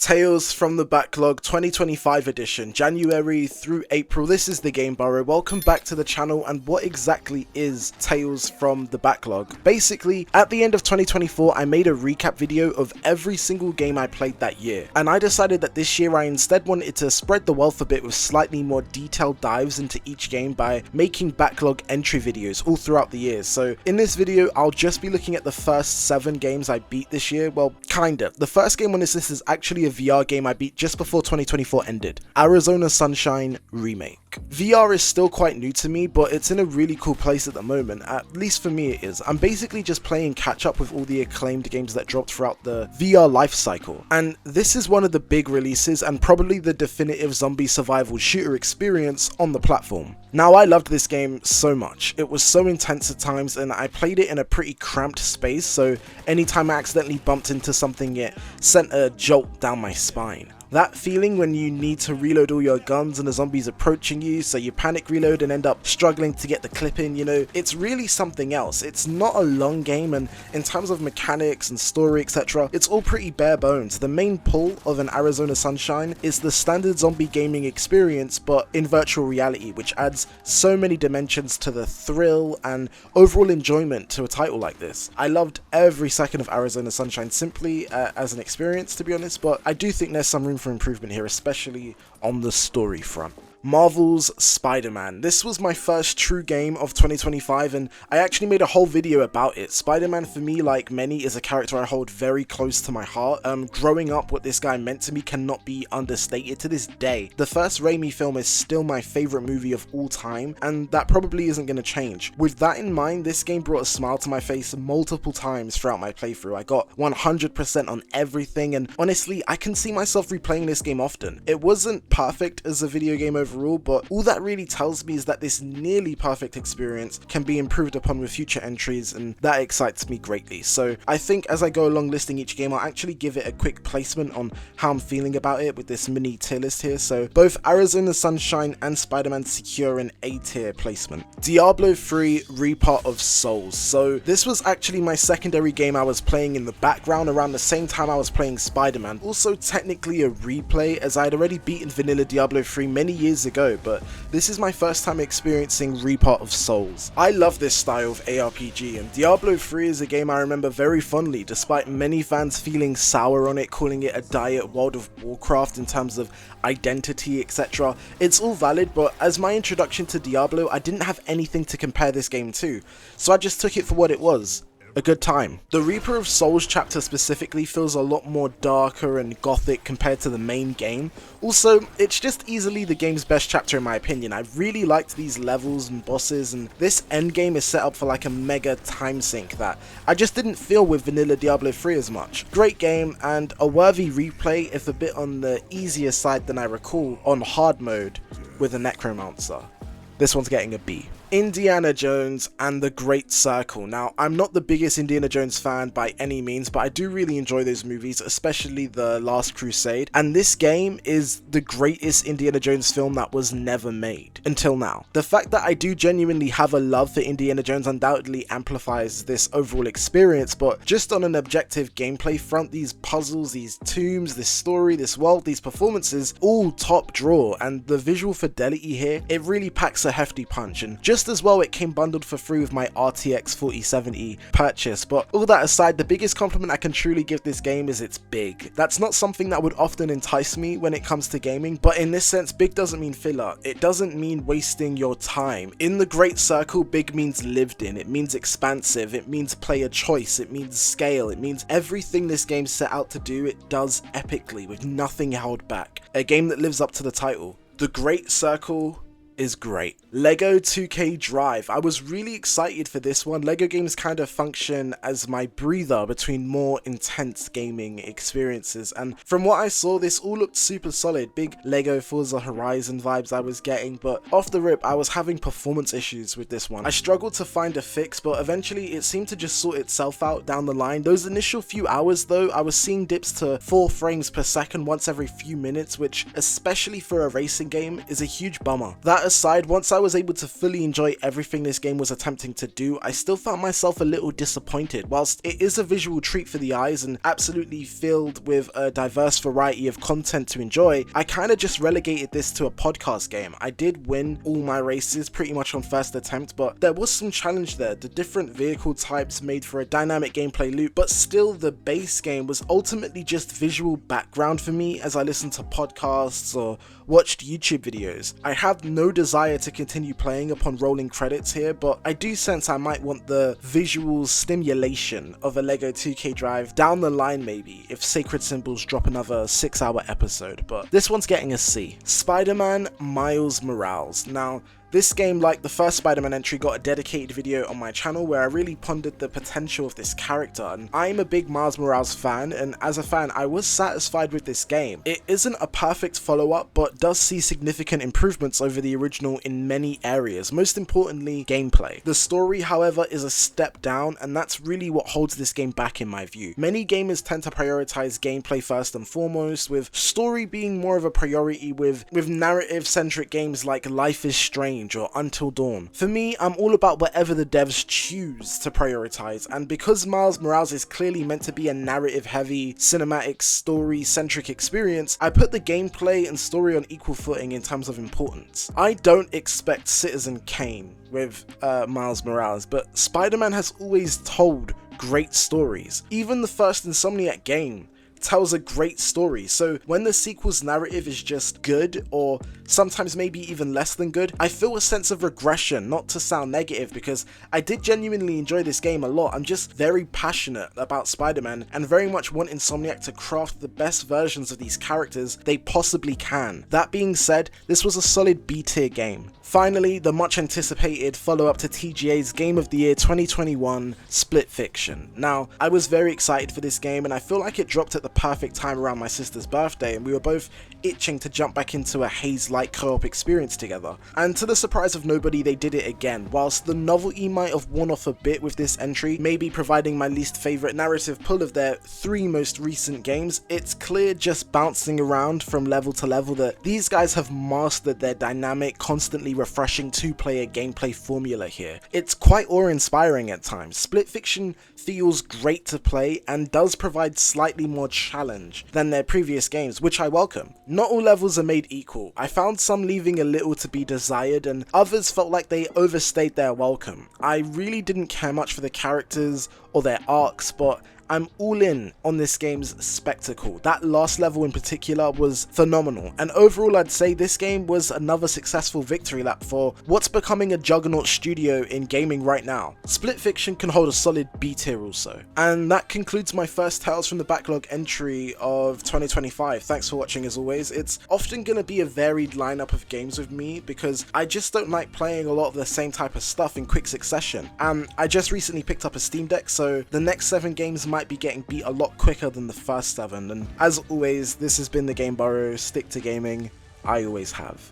Tales from the Backlog 2025 edition, January through April. This is the Game Burrow. Welcome back to the channel. And what exactly is Tales from the Backlog? Basically, at the end of 2024, I made a recap video of every single game I played that year. And I decided that this year I instead wanted to spread the wealth a bit with slightly more detailed dives into each game by making backlog entry videos all throughout the years. So in this video, I'll just be looking at the first 7 games I beat this year. Well, kinda. The first game on this list is actually a VR game I beat just before 2024 ended, Arizona Sunshine Remake. VR is still quite new to me, but it's in a really cool place at the moment, at least for me it is. I'm basically just playing catch up with all the acclaimed games that dropped throughout the VR life cycle, and this is one of the big releases and probably the definitive zombie survival shooter experience on the platform. Now, I loved this game so much. It was so intense at times, and I played it in a pretty cramped space, so anytime I accidentally bumped into something, it sent a jolt down my spine. That feeling when you need to reload all your guns and the zombie's approaching you, so you panic reload and end up struggling to get the clip in, it's really something else. It's not a long game, and in terms of mechanics and story, etc., it's all pretty bare bones. The main pull of an Arizona Sunshine is the standard zombie gaming experience, but in virtual reality, which adds so many dimensions to the thrill and overall enjoyment to a title like this. I loved every second of Arizona Sunshine simply as an experience, to be honest, but I do think there's some room for improvement here, especially on the story front. Marvel's Spider-Man. This was my first true game of 2025, and I actually made a whole video about it. Spider-Man, for me, like many, is a character I hold very close to my heart. Growing up, what this guy meant to me cannot be understated to this day. The first Raimi film is still my favorite movie of all time, and that probably isn't going to change. With that in mind, this game brought a smile to my face multiple times throughout my playthrough. I got 100% on everything, and honestly, I can see myself replaying this game often. It wasn't perfect as a video game overall, but all that really tells me is that this nearly perfect experience can be improved upon with future entries, and that excites me greatly. So I think as I go along listing each game, I'll actually give it a quick placement on how I'm feeling about it with this mini tier list here. So both Arizona Sunshine and Spider-Man secure an A tier placement. Diablo 3 Reaper of Souls. So this was actually my secondary game I was playing in the background around the same time I was playing Spider-Man. Also technically a replay, as I had already beaten vanilla Diablo 3 many years ago, but this is my first time experiencing Reaper of Souls. I love this style of ARPG, and Diablo 3 is a game I remember very fondly, despite many fans feeling sour on it, calling it a diet World of Warcraft in terms of identity, etc. It's all valid, but as my introduction to Diablo, I didn't have anything to compare this game to, so I just took it for what it was. A good time. The Reaper of Souls chapter specifically feels a lot more darker and gothic compared to the main game. Also, it's just easily the game's best chapter in my opinion. I really liked these levels and bosses, and this endgame is set up for like a mega time sink that I just didn't feel with vanilla Diablo 3 as much. Great game, and a worthy replay, if a bit on the easier side than I recall, on hard mode with a Necromancer. This one's getting a B. Indiana Jones and the Great Circle. Now, I'm not the biggest Indiana Jones fan by any means, but I do really enjoy those movies, especially The Last Crusade, and this game is the greatest Indiana Jones film that was never made, until now. The fact that I do genuinely have a love for Indiana Jones undoubtedly amplifies this overall experience, but just on an objective gameplay front, these puzzles, these tombs, this story, this world, these performances, all top draw, and the visual fidelity here, it really packs a hefty punch, and just as well it came bundled for free with my RTX 4070 purchase. But all that aside, the biggest compliment I can truly give this game is it's big. That's not something that would often entice me when it comes to gaming, but in this sense, big doesn't mean filler. It doesn't mean wasting your time. In the Great Circle, big means lived in, it means expansive, it means player choice, it means scale, it means everything this game set out to do, it does epically with nothing held back. A game that lives up to the title. The Great Circle is great. Lego 2K Drive. I was really excited for this one. Lego games kind of function as my breather between more intense gaming experiences, and from what I saw, this all looked super solid. Big Lego Forza Horizon vibes I was getting, but off the rip, I was having performance issues with this one. I struggled to find a fix, but eventually it seemed to just sort itself out down the line. Those initial few hours though, I was seeing dips to 4 frames per second once every few minutes, which, especially for a racing game, is a huge bummer. That That aside, once I was able to fully enjoy everything this game was attempting to do, I still found myself a little disappointed. Whilst it is a visual treat for the eyes and absolutely filled with a diverse variety of content to enjoy, I kind of just relegated this to a podcast game. I did win all my races pretty much on first attempt, but there was some challenge there. The different vehicle types made for a dynamic gameplay loop, but still the base game was ultimately just visual background for me as I listened to podcasts or watched YouTube videos. I have no desire to continue playing upon rolling credits here, but I do sense I might want the visual stimulation of a LEGO 2K Drive down the line maybe, if Sacred Symbols drop another 6-hour episode, but this one's getting a C. Spider-Man Miles Morales. Now, this game, like the first Spider-Man entry, got a dedicated video on my channel where I really pondered the potential of this character, and I'm a big Miles Morales fan, and as a fan I was satisfied with this game. It isn't a perfect follow-up, but does see significant improvements over the original in many areas, most importantly gameplay. The story, however, is a step down, and that's really what holds this game back in my view. Many gamers tend to prioritize gameplay first and foremost, with story being more of a priority with narrative-centric games like Life is Strange or Until Dawn. For me, I'm all about whatever the devs choose to prioritize, and because Miles Morales is clearly meant to be a narrative-heavy, cinematic, story-centric experience, I put the gameplay and story on equal footing in terms of importance. I don't expect Citizen Kane with Miles Morales, but Spider-Man has always told great stories. Even the first Insomniac game tells a great story, so when the sequel's narrative is just good, or sometimes maybe even less than good, I feel a sense of regression, not to sound negative, because I did genuinely enjoy this game a lot. I'm just very passionate about Spider-Man and very much want Insomniac to craft the best versions of these characters they possibly can. That being said, this was a solid B tier game. Finally, the much anticipated follow-up to TGA's Game of the Year 2021, Split Fiction. Now, I was very excited for this game, and I feel like it dropped at the perfect time around my sister's birthday, and we were both itching to jump back into a Haze-like co-op experience together. And to the surprise of nobody, they did it again. Whilst the novelty might have worn off a bit with this entry, maybe providing my least favourite narrative pull of their 3 most recent games, it's clear just bouncing around from level to level that these guys have mastered their dynamic, constantly refreshing 2-player gameplay formula here. It's quite awe-inspiring at times. Split Fiction feels great to play and does provide slightly more challenge than their previous games, which I welcome. Not all levels are made equal. I found some leaving a little to be desired, and others felt like they overstayed their welcome. I really didn't care much for the characters or their arcs, but I'm all in on this game's spectacle. That last level in particular was phenomenal, and overall I'd say this game was another successful victory lap for what's becoming a juggernaut studio in gaming right now. Split Fiction can hold a solid B tier also. And that concludes my first Tales from the Backlog entry of 2025. Thanks for watching as always. It's often going to be a varied lineup of games with me because I just don't like playing a lot of the same type of stuff in quick succession. I just recently picked up a Steam Deck, so the next 7 games might be getting beat a lot quicker than the first 7, and as always, this has been the Game Burrow. Stick to gaming, I always have.